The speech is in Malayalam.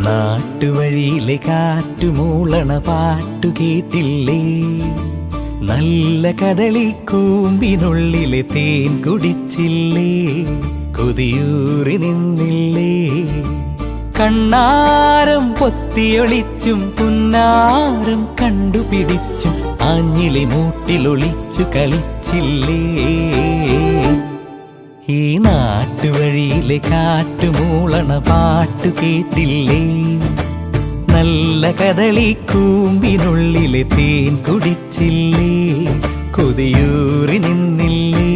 നാട്ടുവഴിയിലെ കാറ്റുമൂളണ പാട്ടു കേട്ടില്ലേ? നല്ല കദളിക്കൂമ്പിനുള്ളിലെ തേൻ കുടിച്ചില്ലേ? കൊതിയൂറി നിന്നില്ലേ? കണ്ണാരം പൊത്തിയൊളിച്ചും പുന്നാരം കണ്ടുപിടിച്ചും ആഞ്ഞിലി മൂട്ടിലൊളിച്ചു കളിച്ചില്ലേ? ഈ നാട്ടുവഴിയിലെ കാറ്റുമൂളണ പാട്ടു കേട്ടില്ലേ? നല്ല കദളിക്കൂമ്പിനുള്ളിലെ തേൻ കുടിച്ചില്ലേ? കൊതിയൂറി നിന്നില്ലേ?